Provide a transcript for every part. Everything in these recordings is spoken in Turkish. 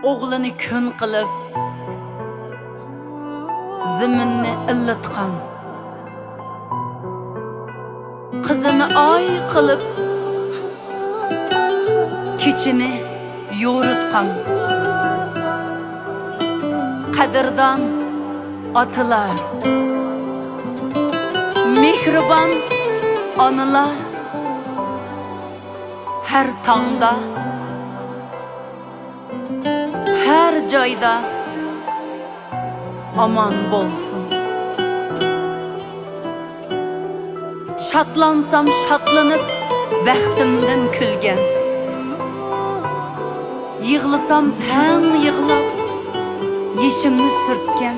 o'g'lini kun qilib ziminni illatqan, qizini oy qilib kechini yo'ritqan, qadrdan otalar, mehribon onalar her tongda, her joyda aman bo'lsin. Şatlansam şatlanıp baxtimdan kulgan, yig'lasam tang yig'lab yeshimni surtgan,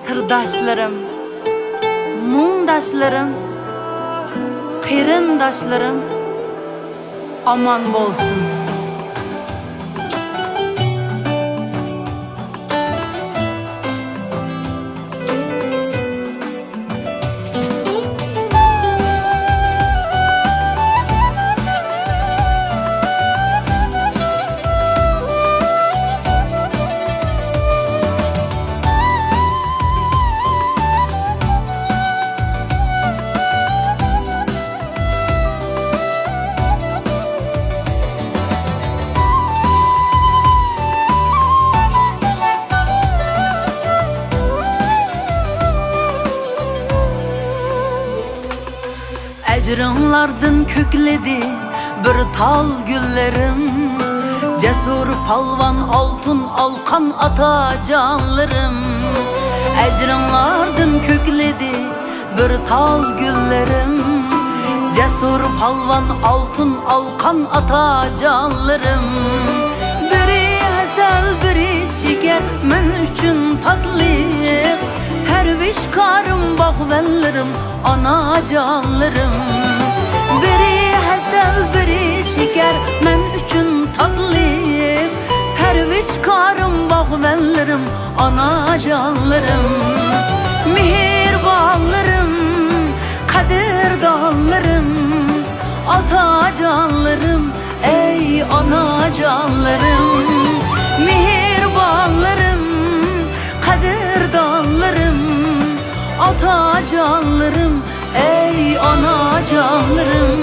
sirdoshlarim, mungdoshlarim, qerindoshlarim aman bo'lsin. Ecrinlardan kökledi bir tal güllerim, cesur palvan altın alkan ata canlarım. Ecrinlardan kökledi bir tal güllerim, cesur palvan altın alkan ata canlarım. Biri hasal biri şeker men üçün tatlı, pervişkarım bağvenlerim ana canlarım. Biri hasal biri şeker men üçün tatlı, pervişkarım bağvenlerim ana canlarım. Mihirbanlarım, kadirdanlarım, ata canlarım, ey ana canlarım. Mihirbanlarım, kadirdanlarım, ata canlarım, ey ana canlarım.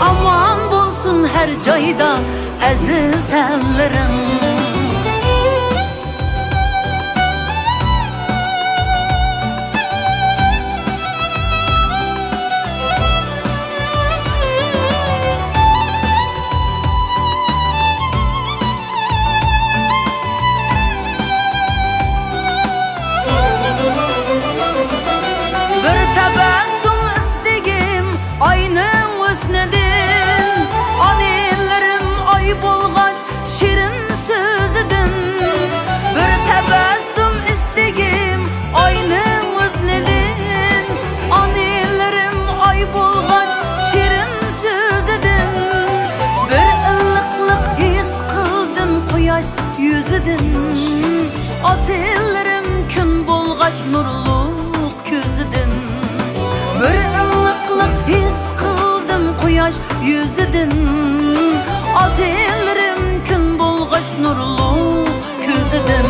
Aman bulsun her joyda aziz tenlerim. Atillerim gün bulgaç nurluk gözüdün. Bir ılıklık his kıldım quyosh yüzüdün. Atillerim gün bulgaç nurluk gözüdün.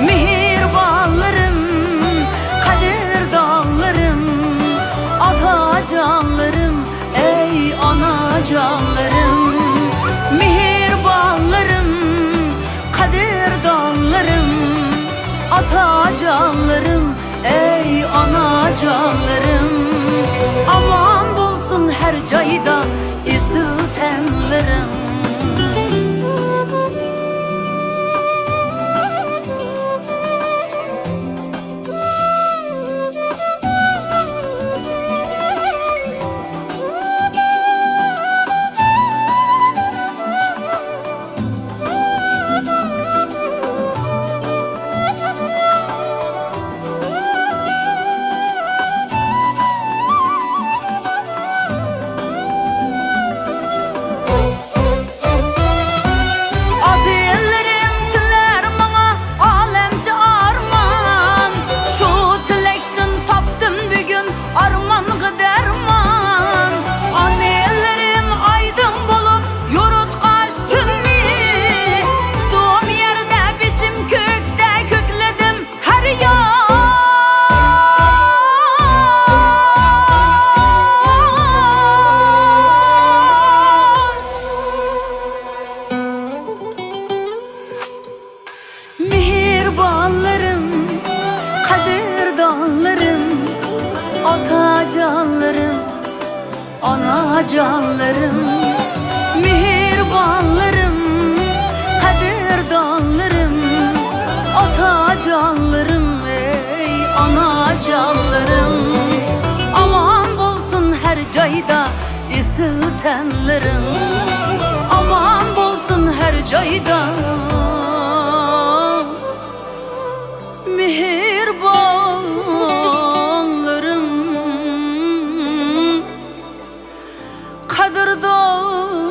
Mihirbanlarım, kadirdanlarım, ata canlarım, ey ana canlarım. Mihirbanlarım, kadirdanlarım, ata canlarım, ey ana canlarım. Aman bulsun her joyda isil tenlerim. Atacanlarım, mihribanlarım, kadirdanlarım, atacanlarım, ey anacanlarım. Aman bulsun her cayda isiltenlerim, aman bulsun her cayda mihribanlarım, kadirdanlarım.